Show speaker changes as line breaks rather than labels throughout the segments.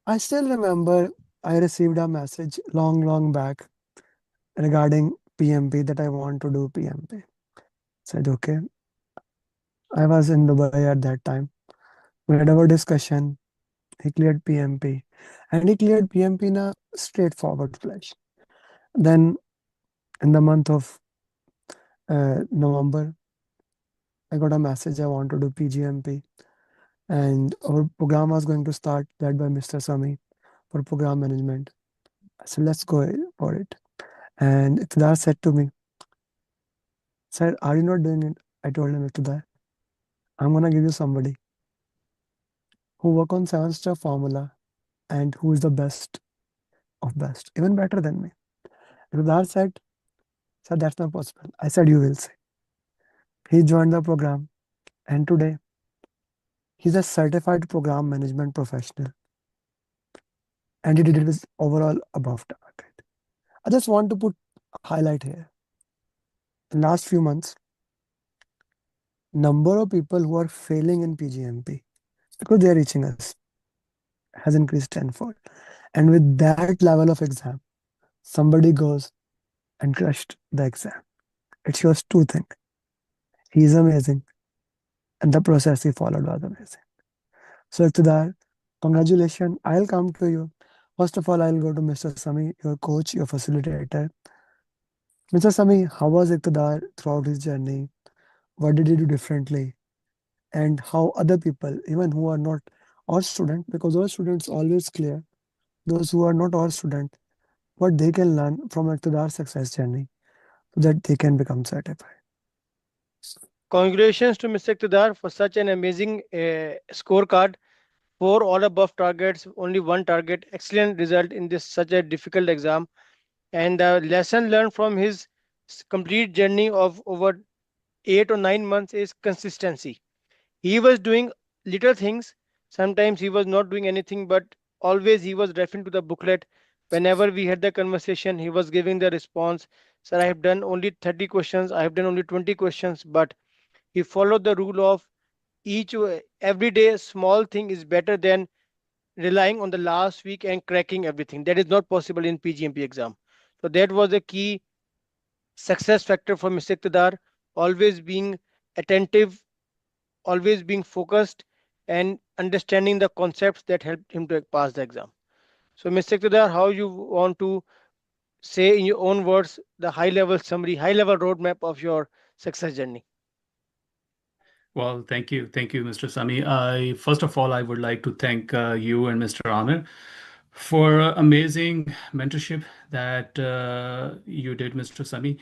I still remember I received a message long back regarding PMP that I want to do PMP. Said okay. I was in Dubai at that time. We had our discussion. He cleared PMP, and he cleared PMP in a straightforward flash. Then in the month of November, I got a message I want to do PgMP, and our program was going to start, led by Mr. Sami for program management. I said, let's go for it. And Iqtidar said to me, "Sir, are you not doing it?" I told him, "Iqtidar, I'm gonna give you somebody who work on 7-step formula and who is the best of best, even better than me." Iqtidar said, "Sir, that's not possible." I said, "You will see." He joined the program, and today he's a certified program management professional, and he did it with overall above target. I just want to put a highlight here. In last few months, number of people who are failing in PGMP because they are reaching us has increased tenfold. And with that level of exam, somebody goes and crushed the exam. It shows two things. He is amazing, and the process he followed was amazing. So, Iqtidar, congratulations. I'll come to you. First of all, I'll go to Mr. Sami, your coach, your facilitator. Mr. Sami, how was Iqtidar throughout his journey? What did he do differently? And how other people, even who are not our student, because our students always clear, those who are not our student, what they can learn from Iqtidar's success journey so that they can become certified.
Congratulations to Mr. Iqtidar for such an amazing scorecard. Four all above targets, only one target. Excellent result in this such a difficult exam. And the lesson learned from his complete journey of over 8 or 9 months is consistency. He was doing little things. Sometimes he was not doing anything, but always he was referring to the booklet. Whenever we had the conversation, he was giving the response. Sir, I have done only 30 questions. I have done only 20 questions, but he followed the rule of each every day small thing is better than relying on the last week and cracking everything. That is not possible in PGMP exam. So that was a key success factor for Mr. Iqtidar, always being attentive, always being focused, and understanding the concepts that helped him to pass the exam. So, Mr. Iqtidar, how you want to say in your own words the high level summary, high level roadmap of your success journey?
Well, thank you, Mr. Sami. I first of all, I would like to thank you and Mr. Amer for amazing mentorship that you did, Mr. Sami.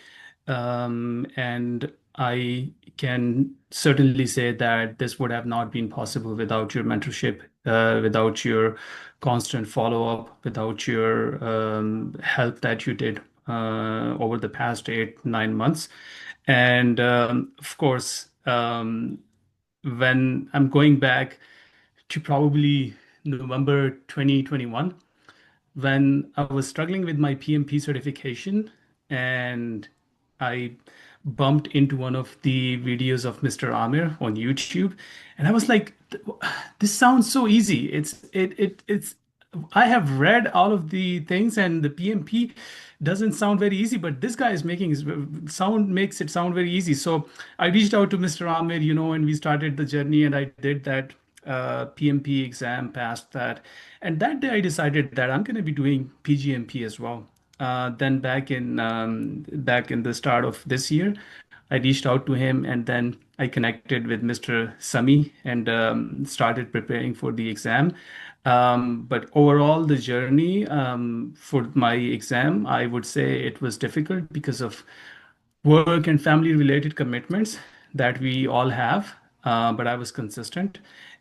And I can certainly say that this would have not been possible without your mentorship, without your constant follow-up, without your help that you did over the past 8, 9 months. And of course, when I'm going back to probably November 2021, when I was struggling with my PMP certification and I bumped into one of the videos of Mr. Amer on YouTube, and I was like, this sounds so easy. It's I have read all of the things and the PMP doesn't sound very easy, but this guy is making sound makes it sound very easy. So I reached out to Mr. Amer, and we started the journey, and I did that PMP exam, passed that, and that day I decided that I'm going to be doing PGMP as well. Then back in the start of this year, I reached out to him, and then I connected with Mr. Sami and started preparing for the exam. But overall, the journey for my exam, I would say it was difficult because of work and family related commitments that we all have. But I was consistent,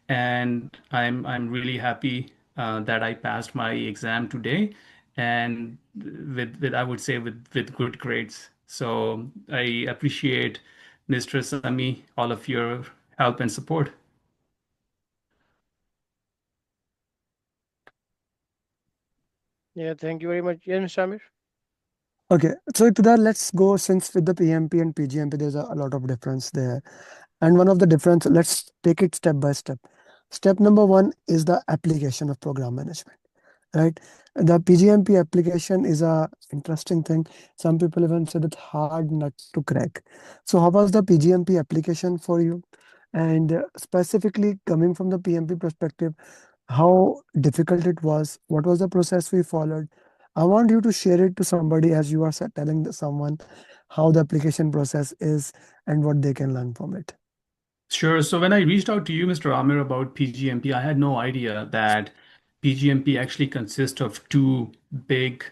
and I'm really happy that I passed my exam today, and with I would say with good grades. So I appreciate Mr. Sami all of your help and support.
Yeah, thank you very much. Yes, Mr. Amir.
Okay, so to that, let's go since with the PMP and PGMP, there's a lot of difference there. And one of the difference, let's take it step by step. Step number one is the application of program management. right? The PGMP application is a interesting thing. Some people even say that hard nut to crack. So how was the PGMP application for you? And specifically coming from the PMP perspective, how difficult it was, what was the process we followed. I want you to share it to somebody as you are telling someone how the application process is and what they can learn from it.
Sure. So when I reached out to you, Mr. Amer, about PGMP, I had no idea that PGMP actually consists of two big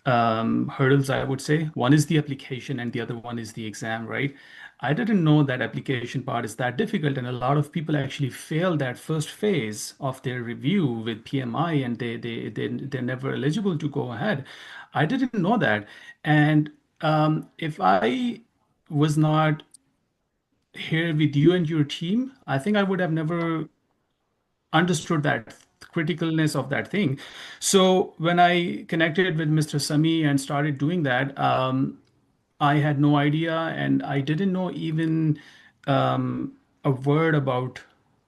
hurdles, I would say. One is the application, and the other one is the exam, right? I didn't know that application part is that difficult, and a lot of people actually fail that first phase of their review with PMI, and they're never eligible to go ahead. I didn't know that, and if I was not here with you and your team, I think I would have never understood that criticalness of that thing. So when I connected with Mr. Sami and started doing that, I had no idea, and I didn't know even a word about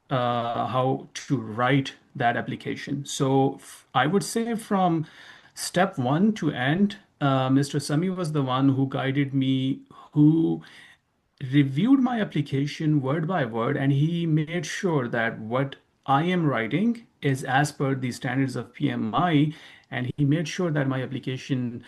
how to write that application. So I would say from step one to end, Mr. Sami was the one who guided me, who reviewed my application word by word, and he made sure that what I am writing is as per the standards of PMI, and he made sure that my application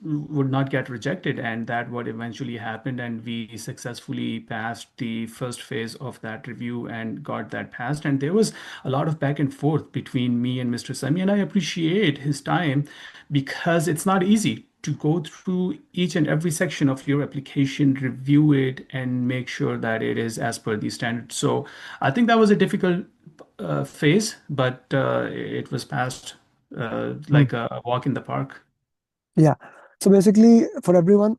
would not get rejected, and that what eventually happened, and we successfully passed the first phase of that review and got that passed. And there was a lot of back and forth between me and Mr. Sami, and I appreciate his time because it's not easy to go through each and every section of your application, review it, and make sure that it is as per the standard. So I think that was a difficult phase, but it was passed
Hmm.
like a walk in the park.
Yeah. So basically, for everyone,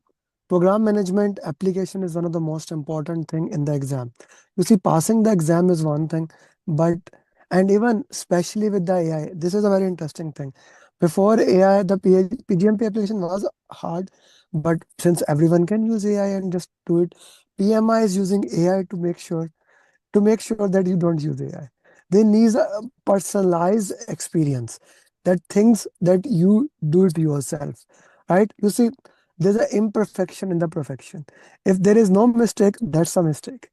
program management application is one of the most important thing in the exam. You see, passing the exam is one thing, but and even especially with the AI, this is a very interesting thing. Before AI, the PGMP application was hard, but since everyone can use AI and just do it, PMI is using AI to make sure that you don't use AI. They need a personalized experience, that things that you do it yourself, right? You see, there's an imperfection in the perfection. If there is no mistake, that's a mistake,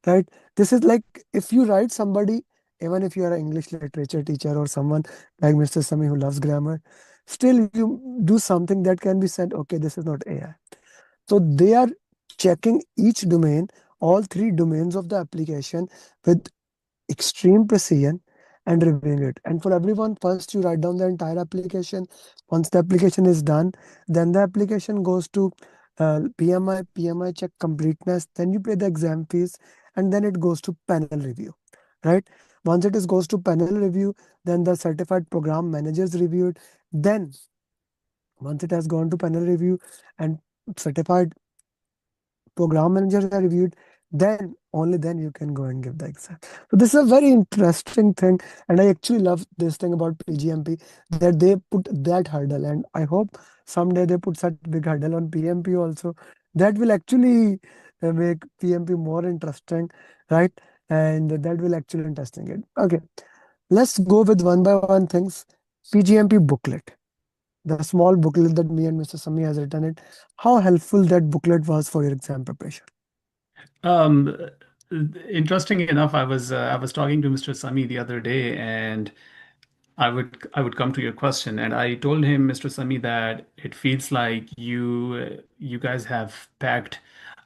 right? This is like if you write somebody, even if you are an English literature teacher or someone like Mr. Sami who loves grammar, still you do something that can be said, okay, this is not AI. So they are checking each domain, all three domains of the application with extreme precision and reviewing it. And for everyone, first you write down the entire application. Once the application is done, then the application goes to PMI check completeness. Then you pay the exam fees, and then it goes to panel review, right? Once it is goes to panel review, then the certified program managers review it. Then once it has gone to panel review and certified program managers are reviewed, then only then you can go and give the exam. So this is a very interesting thing, and I actually love this thing about PGMP, that they put that hurdle, and I hope someday they put such big hurdle on PMP also. That will actually make PMP more interesting, right? And that will actually interesting it. Okay, let's go with one by one things. PGMP booklet, the small booklet that me and Mr. Sami has written it. How helpful that booklet was for your exam preparation?
Um, Interesting enough, I was talking to Mr. Sami the other day, and I would come to your question, and I told him, Mr. Sami, that it feels like you guys have packed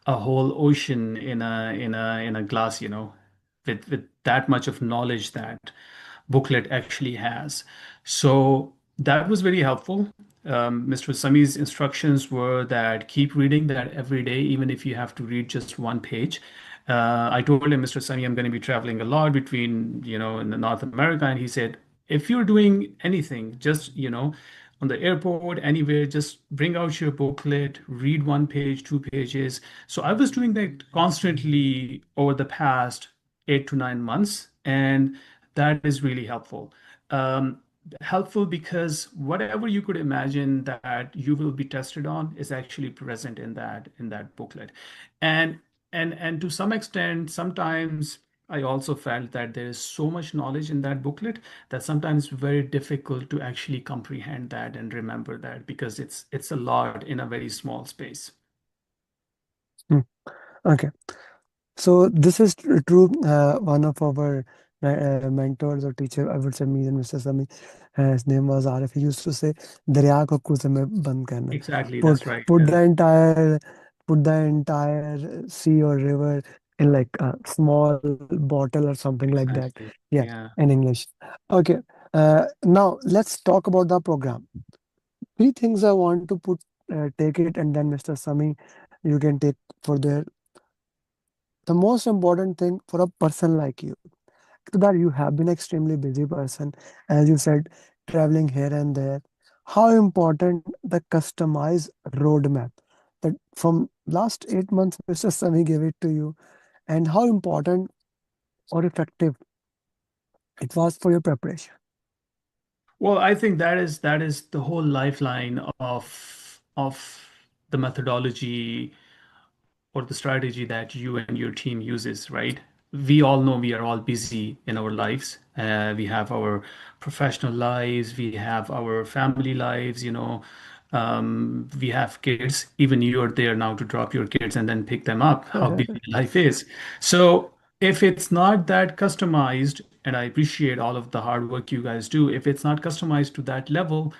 a whole ocean in a glass, with that much of knowledge that booklet actually has. So that was very helpful. Mr. Sami's instructions were that keep reading that every day, even if you have to read just one page. I told him, Mr. Sami, I'm going to be traveling a lot between, in the North America, and he said, if you're doing anything, just, on the airport, anywhere, just bring out your booklet, read one page, two pages. So I was doing that constantly over the past 8 to 9 months, and that is really helpful. Um, Helpful because whatever you could imagine that you will be tested on is actually present in that booklet, and and to some extent, sometimes. I also felt that there is so much knowledge in that booklet that sometimes very difficult to actually comprehend that and remember that because it's a lot in a very small space.
Hmm. Okay. So this is true. One of our mentors or teacher, I would say me and Mr. Sami, his name was Arif. He used to say, "दरिया को कुएं में बंद करना."
Exactly,
Put
that's right.
put
Yeah,
the entire put the entire sea or river in like a small bottle or something like that.
exactly.
Yeah,
Yeah.
in English. Okay. Now let's talk about the program. Three things I want to put. Take it, and then Mr. Sami, you can take for there. The most important thing for a person like you, Iqtidar, you have been extremely busy person, as you said, traveling here and there. How important the customized roadmap that from last 8 months, Mr. Sami gave it to you, and how important or effective it was for your preparation.
Well, I think that is the whole lifeline of the methodology or the strategy that you and your team uses, right? We all know we are all busy in our lives. We have our professional lives, we have our family lives, we have kids. Even you are there now to drop your kids and then pick them up, how busy life is. So if it's not that customized, and I appreciate all of the hard work you guys do, if it's not customized to that level,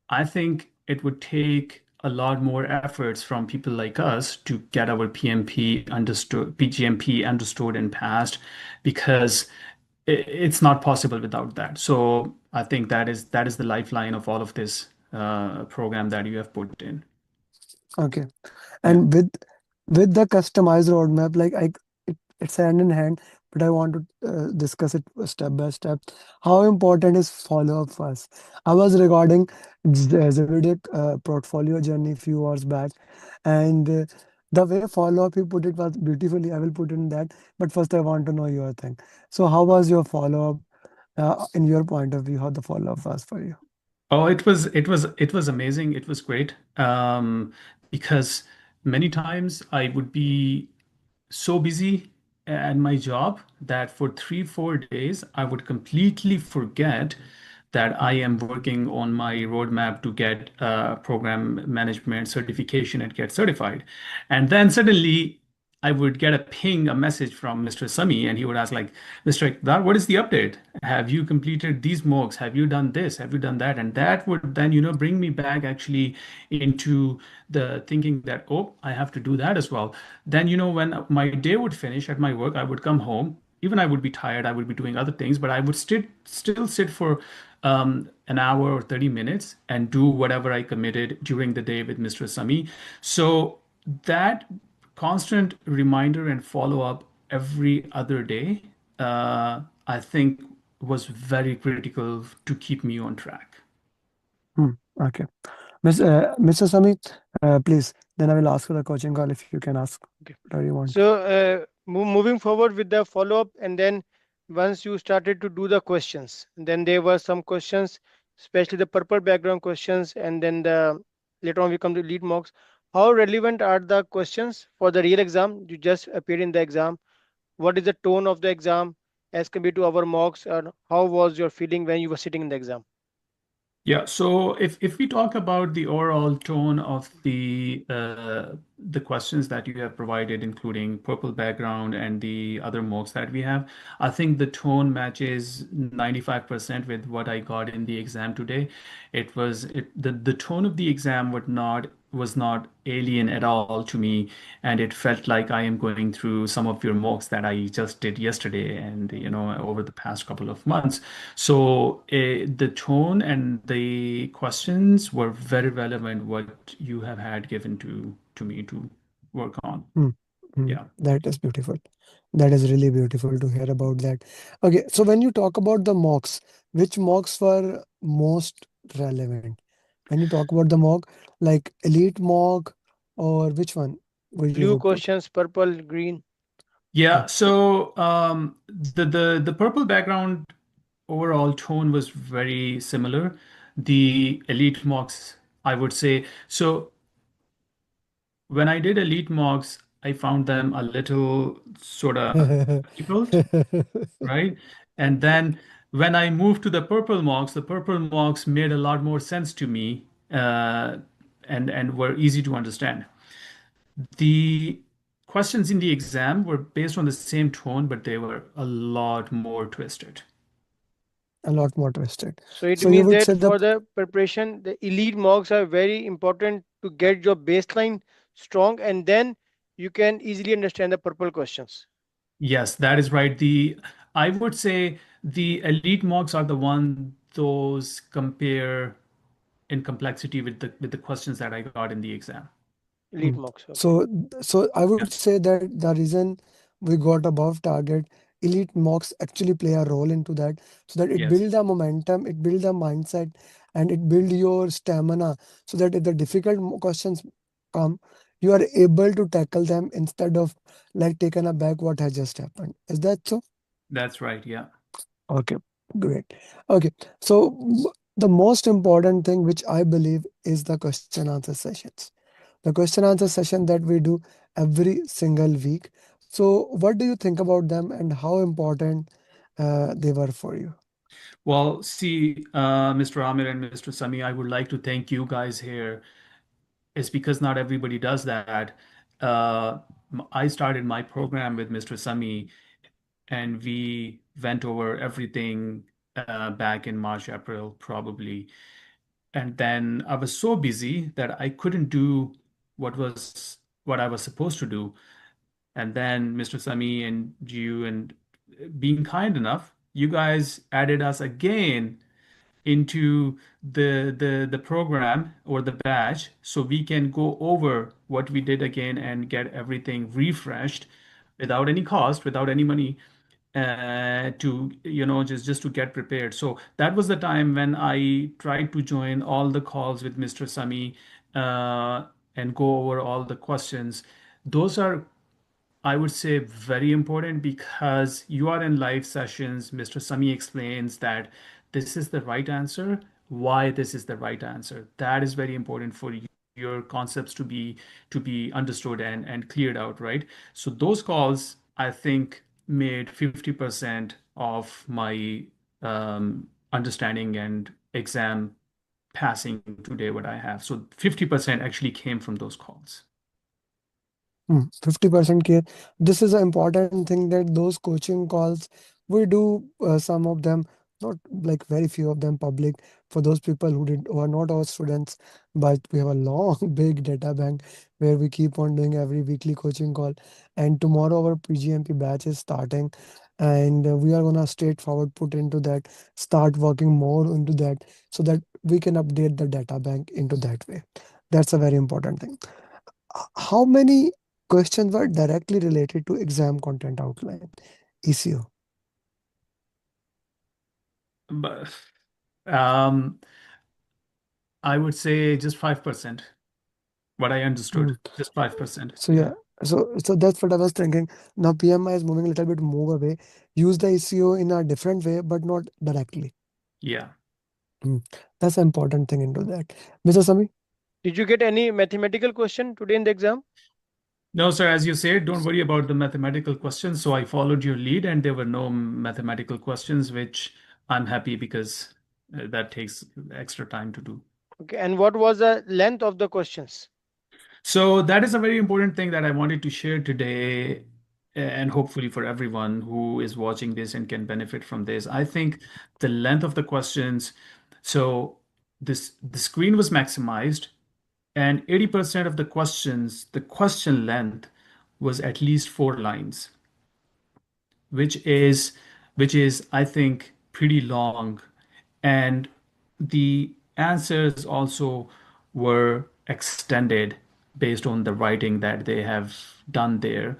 I think it would take a lot more efforts from people like us to get our PMP understood, PGMP understood and passed, because it's not possible without that. So I think that is the lifeline of all of this program that you have put in.
Okay.
Yeah.
And with the customized roadmap, like it's hand in hand, but I want to discuss it step by step. How important is follow up first? I was recording Zavidic portfolio journey few hours back, and the way follow up you put it was beautifully. I will put in that, but first I want to know your thing. So how was your follow up in your point of view? How the follow up was for you?
Oh, it was amazing. It was great. Because many times I would be so busy at my job that for 3, 4 days, I would completely forget that I am working on my roadmap to get program management certification and get certified. And then suddenly I would get a ping, a message from Mr. Sami, and he would ask, like, Mr. Iqtidar, what is the update? Have you completed these mocks? Have you done this? Have you done that? And that would then, bring me back actually into the thinking that, oh, I have to do that as well. Then, when my day would finish at my work, I would come home. Even I would be tired, I would be doing other things, but I would still sit for an hour or 30 minutes and do whatever I committed during the day with Mr. Sami. So that constant reminder and follow up every other day, I think was very critical to keep me on track.
Hmm. Okay. Mr. Sami, please, then I will ask for the coaching call if you can ask
Okay.
whatever you want.
So, moving forward with the follow up, and then once you started to do the questions, then there were some questions, especially the purple background questions, and then the later on we come to lead mocks. How relevant are the questions for the real exam? You just appeared in the exam. What is the tone of the exam as compared to our mocks, and how was your feeling when you were sitting in the exam?
Yeah, so if we talk about the overall tone of the questions that you have provided, including purple background and the other mocks that we have, I think the tone matches 95% with what I got in the exam today. The tone of the exam was not alien at all to me, and it felt like I am going through some of your mocks that I just did yesterday and over the past couple of months. So the tone and the questions were very relevant what you have had given to me to work on.
Hmm. Hmm.
Yeah.
That is beautiful. That is really beautiful to hear about that. Okay, so when you talk about the mocks, which mocks were most relevant? When you talk about the mock, like elite mock, or which one would you
Blue
would put?
questions, purple, green.
Yeah,
Hmm.
so the purple background overall tone was very similar. The elite mocks, I would say. So when I did elite mocks, I found them a little sort of difficult, right? And then when I moved to the purple marks made a lot more sense to me, and were easy to understand. The questions in the exam were based on the same tone, but they were a lot more twisted.
A lot more twisted.
So it
So you
means
would
that
say the
for the preparation, the elite mocks are very important to get your baseline strong, and then you can easily understand the purple questions.
Yes, that is right. I would say the elite mocks are the one those compare in complexity with the questions that I got in the exam.
Elite
Mm.
mocks, okay.
So I would
Yeah,
say that the reason we got above target, elite mocks actually play a role into that, so that it
yes,
build the momentum, it build the mindset, and it build your stamina, so that if the difficult questions come, you are able to tackle them instead of like taken aback what has just happened. Is that so?
that's right. Yeah.
Okay, great. Okay, so the most important thing which I believe is the question answer sessions, the question answer session that we do every single week. So, what do you think about them and how important they were for you?
Well, see, Mr. Amir and Mr. Sami, I would like to thank you guys here. It's because not everybody does that. Uh, I started my program with Mr. Sami, and we went over everything back in March, April, probably. And then I was so busy that I couldn't do what I was supposed to do. And then Mr. Sami and you and being kind enough, you guys added us again into the program or the batch so we can go over what we did again and get everything refreshed without any cost, without any money, to just to get prepared. So that was the time when I tried to join all the calls with Mr. Sami, uh, and go over all the questions. Those are, I would say, very important because you are in live sessions. Mr. Sami explains that this is the right answer, why this is the right answer. That is very important for your concepts to be understood and cleared out, right? So those calls, I think, made 50% of my understanding and exam passing today what I have. So 50% actually came from those calls.
50% care. This is an important thing that those coaching calls we do, some of them, not like very few of them public for those people who are not our students, but we have a long big data bank where we keep on doing every weekly coaching call. And tomorrow our PGMP batch is starting, and we are gonna straightforward put into that, start working more into that, so that we can update the data bank into that way. That's a very important thing. How many questions were directly related to exam content outline, ECO?
But um, I would say just 5%. What I understood,
Mm.
just 5%.
So
Yeah.
yeah, so that's what I was thinking. Now PMI is moving a little bit move away. Use the ECO in a different way, but not directly.
Yeah.
Mm. That's an important thing into that. Mr. Sami?
Did you get any mathematical question today in the exam?
No, sir, as you said, don't worry about the mathematical questions. So I followed your lead and there were no mathematical questions, which I'm happy because that takes extra time to do.
Okay, and what was the length of the questions?
So that is a very important thing that I wanted to share today, and hopefully for everyone who is watching this and can benefit from this. I think the length of the questions, so the screen was maximized, and 80% of the questions, the question length was at least 4 lines, which is I think pretty long. And the answers also were extended based on the writing that they have done there.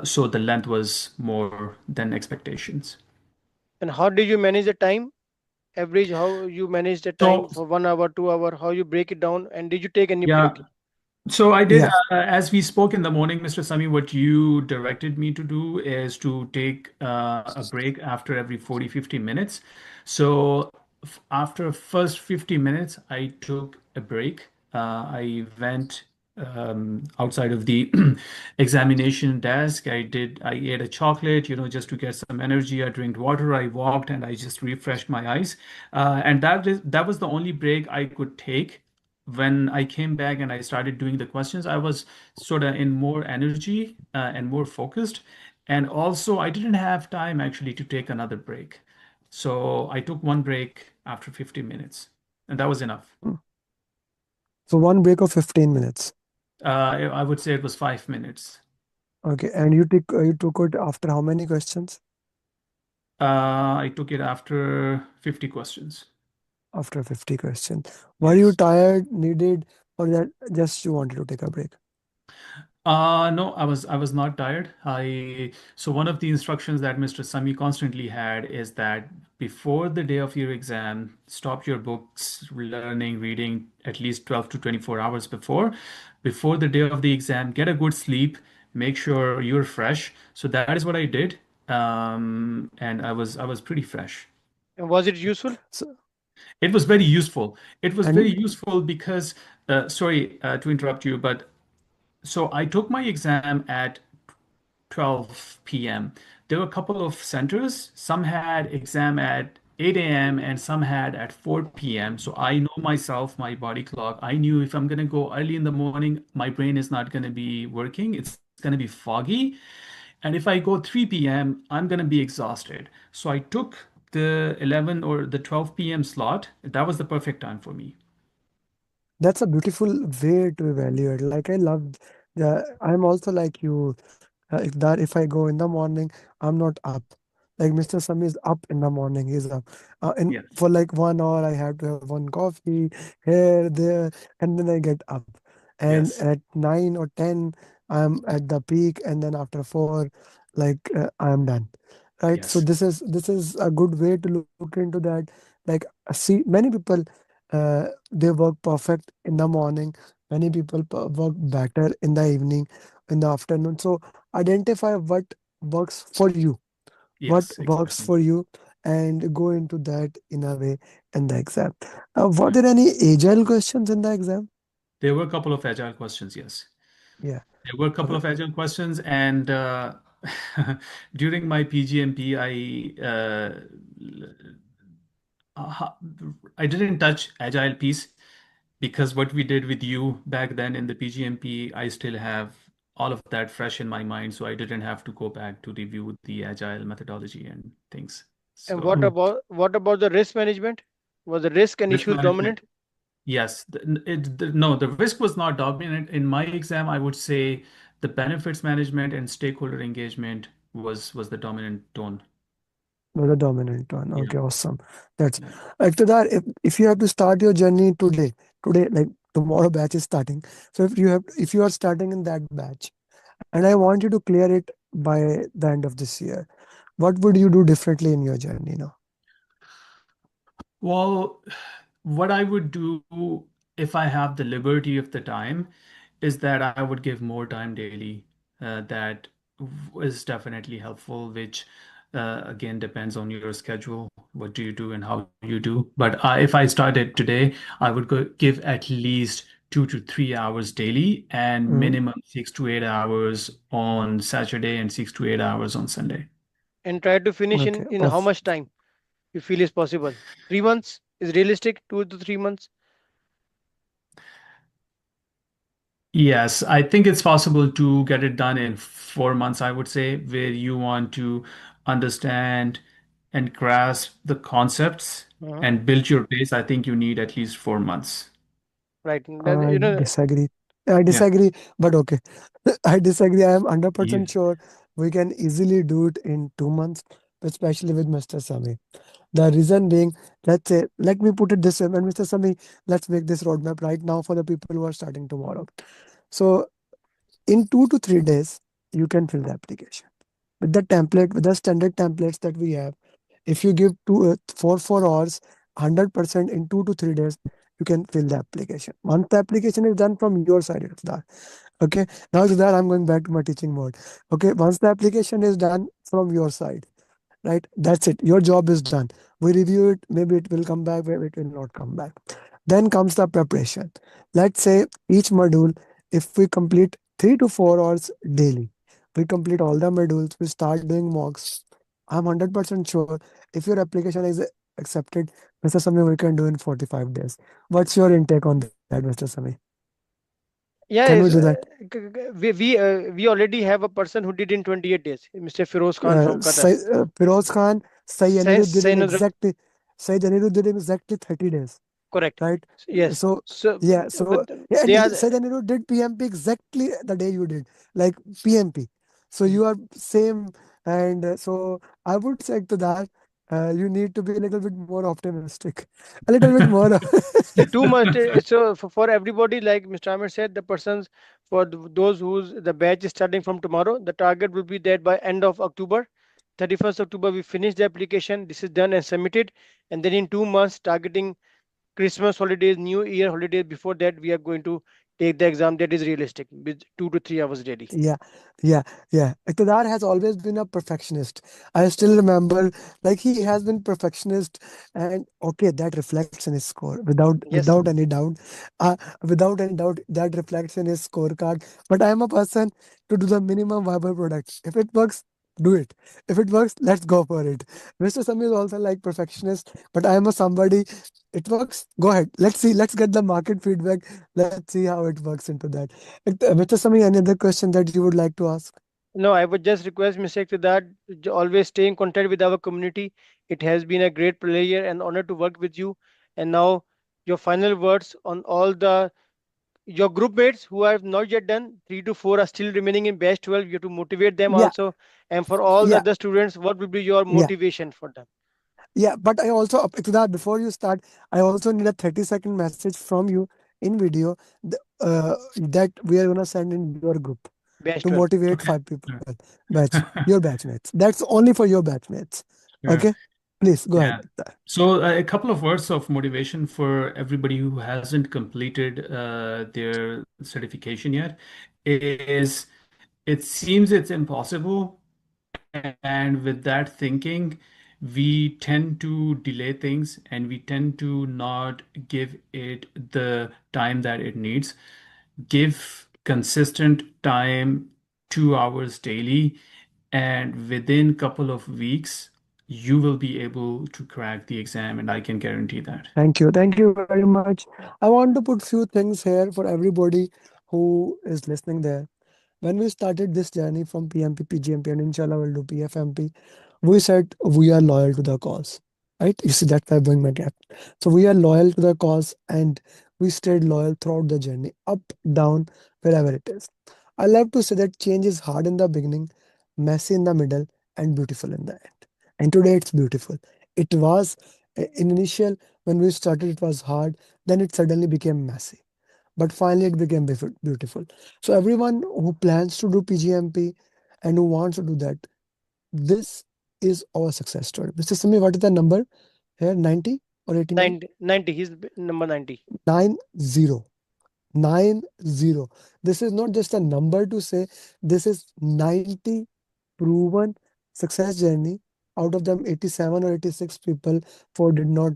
So the length was more than expectations.
And how did you manage the time? Average, how you manage the time
So
for 1 hour, 2 hour, how you break it down, and did you take any
yeah,
break?
so I did,
Yeah.
as we spoke in the morning, Mr. Sami, what you directed me to do is to take a break after every 40, 50 minutes. So after first 50 minutes, I took a break. I went outside of the examination desk. I ate a chocolate, just to get some energy. I drank water, I walked, and I just refreshed my eyes. And that was the only break I could take. When I came back and I started doing the questions, I was sort of in more energy and more focused. And also, I didn't have time actually to take another break. So I took one break after 50 minutes, and that was enough.
Mm. So one break of 15 minutes.
I would say it was 5 minutes.
Okay, and you took it after how many questions?
I took it after 50 questions.
After 50 questions. Were you
Yes.
tired, needed, or that just you wanted to take a break?
No, I was not tired. I So one of the instructions that Mr. Sami constantly had is that before the day of your exam, stop your books, learning, reading at least 12 to 24 hours before. Before the day of the exam, get a good sleep, make sure you're fresh. So that is what I did. And I was pretty fresh.
And was it useful?
So,
It was very useful. It was very
and
useful because, sorry to interrupt you, but so I took my exam at 12 p.m. There were a couple of centers. Some had exam at 8 a.m. and some had at 4 p.m. So I know myself, my body clock. I knew if I'm going to go early in the morning, my brain is not going to be working. It's going to be foggy. And if I go 3 p.m., I'm going to be exhausted. So I took the 11 or the 12 p.m. slot. That was the perfect time for me.
that's a beautiful way to evaluate. Like I love I'm also like you. If I go in the morning, I'm not up. Like Mr. Sami is up in the morning. He's up. And
Yes.
for like 1 hour, I have to have one coffee here, there, and then I get up. And
Yes.
at 9 or 10, I'm at the peak, and then after 4, like I'm done. Right. So
Yes.
this is a good way to look into that. Like see, many people they work perfect in the morning. Many people work better in the evening, in the afternoon. So identify what works for you, what
Yes,
works
exactly.
for you, and go into that in a way in the exam. Were
Right.
there any agile questions in the exam?
There were a couple of agile questions, yes.
Yeah.
There were a couple
Okay.
of agile questions, and during my PGMP, uh, I didn't touch agile piece because what we did with you back then in the PGMP, I still have all of that fresh in my mind, so I didn't have to go back to review the agile methodology and things.
And
So
what about the risk management? Was the risk and
risk
issues
management,
dominant?
yes, no, the risk was not dominant in my exam. I would say the benefits management and stakeholder engagement was the dominant tone.
Was a dominant one.
Yeah,
Okay, awesome. That's
yeah.
Iqtidar, if you have to start your journey today, like tomorrow batch is starting. So if you are starting in that batch, and I want you to clear it by the end of this year, what would you do differently in your journey now?
Well, what I would do if I have the liberty of the time is that I would give more time daily. That is definitely helpful, which again depends on your schedule. What do you do and how you do? But if I started today, I would give at least 2 to 3 hours daily and
Mm,
minimum 6 to 8 hours on Saturday and 6 to 8 hours on Sunday.
And try to finish
okay,
in how much time you feel is possible? 3 months is realistic, 2 to 3 months.
Yes, I think it's possible to get it done in 4 months, I would say, where you want to understand and grasp the concepts
Uh-huh.
and build your base. I think you need at least 4 months.
Right.
I disagree. I
Yeah.
disagree, but okay. I disagree. I am
Yeah.
100% sure we can easily do it in 2 months, especially with Mr. Sami. The reason being, let's say, let me put it this way, and Mr. Sami, let's make this roadmap right now for the people who are starting tomorrow. So, in 2 to 3 days, you can fill the application with the template, with the standard templates that we have. If you give 4 hours, 100% in 2 to 3 days, you can fill the application. Once the application is done from your side, it's done. Okay. Now, to that, I'm going back to my teaching mode. Okay. Once the application is done from your side, right? That's it. Your job is done. We review it. Maybe it will come back, maybe it will not come back. Then comes the preparation. Let's say each module. If we complete 3 to 4 hours daily, we complete all the modules, we start doing mocks. I'm 100% sure if your application is accepted, Mr. Sami, we can do in 45 days. What's your intake on that, Mr. Sami? Can
Yeah,
we do that?
we already have a person who did in 28 days, Mr. Firoz Khan from Qatar.
Firoz Khan, Sayyid Anirudh did in
Sainudra,
exactly, Sayyid Anirudh did in exactly 30 days,
correct.
right?
Yes.
So,
So,
yeah,
but
so, yeah, and
they are
Sayyid Anirudh did PMP exactly the day you did, like PMP. So you are same, and so I would say to that, you need to be a little bit more optimistic, a little bit more.
see too much. So for everybody, like Mr. Amer said, the persons for those whose the batch is starting from tomorrow, the target will be that by end of October, 31st October, we finish the application. This is done and submitted, and then in 2 months, targeting Christmas holidays, New Year holidays. Before that, we are going to take the exam that is realistic with 2 to 3 hours daily.
Yeah, yeah, yeah. Iqtidar has always been a perfectionist. I still remember, like he has been perfectionist, and okay, that reflects in his score
Yes.
without any doubt. Without any doubt, that reflects in his scorecard. But I am a person to do the minimum viable product. If it works, do it. If it works, let's go for it. Mr. Sami is also like perfectionist, but I am a somebody. It works. Go ahead. Let's see. Let's get the market feedback. Let's see how it works into that. Mr. Sami, any other question that you would like to ask?
No, I would just request Mr. that always stay in contact with our community. It has been a great pleasure and honor to work with you. And now, your final words on all the your group mates who have not yet done 3 to 4 are still remaining in batch 12. You have to motivate them
Yeah,
also. And for all the
yeah,
other students, what will be your
yeah,
motivation for them?
yeah. But I also, Iqtidar, before you start, I also need a 30-second message from you in video that we are gonna send in your group
Batch
to
12.
motivate
Okay.
5 people. Batch, your batchmates. That's only for your batchmates.
Sure.
Okay? Please go ahead.
Yeah. So a couple of words of motivation for everybody who hasn't completed their certification yet is it seems it's impossible. And with that thinking, we tend to delay things and we tend to not give it the time that it needs. Give consistent time, 2 hours daily, and within couple of weeks, you will be able to crack the exam, and I can guarantee that.
Thank you. Thank you very much. I want to put few things here for everybody who is listening there. When we started this journey from PMP, PGMP, and inshallah we'll do PFMP, we said we are loyal to the cause. Right? You see that by going my gap. So we are loyal to the cause and we stayed loyal throughout the journey, up, down, wherever it is. I love to say that change is hard in the beginning, messy in the middle, and beautiful in the end. And today it's beautiful. It was in initial when we started, it was hard, then it suddenly became messy, but finally it became beautiful. So everyone who plans to do PGMP and who wants to do that, this is our success story. Mr. Sami, what is the number here? 90 or 89?
90, 90. He's number 90.
90. 90. This is not just a number to say, this is 90 proven success journey. Out of them, 87 or 86 people for did not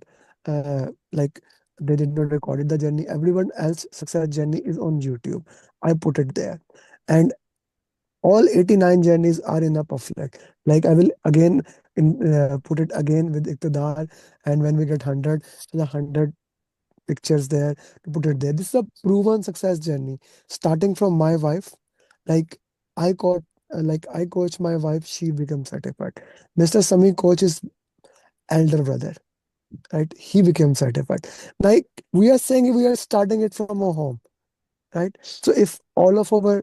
like they did not record the journey. Everyone else success journey is on YouTube. I put it there. And all 89 journeys are in a pufflet. Like I will again put it again with Iqtidar, and when we get 100, the 100 pictures there to put it there. This is a proven success journey, starting from my wife. Like I coach, I coach my wife, she becomes certified. Mr. Sami coaches elder brother, right? He became certified. Like we are saying, we are starting it from a home, right? So if all of our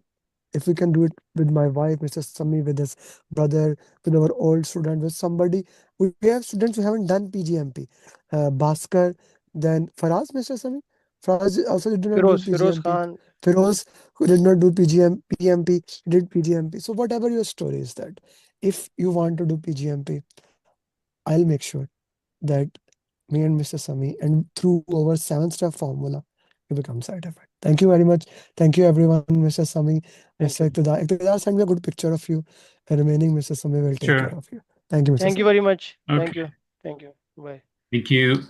if we can do it with my wife, Mr. Sami, with his brother, with our old student, with somebody. We have students who haven't done PGMP. Bhaskar, then Faraz, Mr. Sami. Faraz also did not do
Firoz
PGMP.
Khan.
Firoz, who did not do PMP, did PGMP. So whatever your story is that, if you want to do PGMP, I'll make sure that me and Mr. Sami, and through our 7-step formula, you become certified. Thank you very much. Thank you, everyone. Mr. Sami,
Thank
Mr.
you.
Iqtidar. Iqtidar, send me a good picture of you. The remaining Mr. Sami will take care
Sure.
of you. Thank you, Mr.
Thank you
Sami.
very much. Thank you.
Okay.
Thank you. Bye.
Thank you.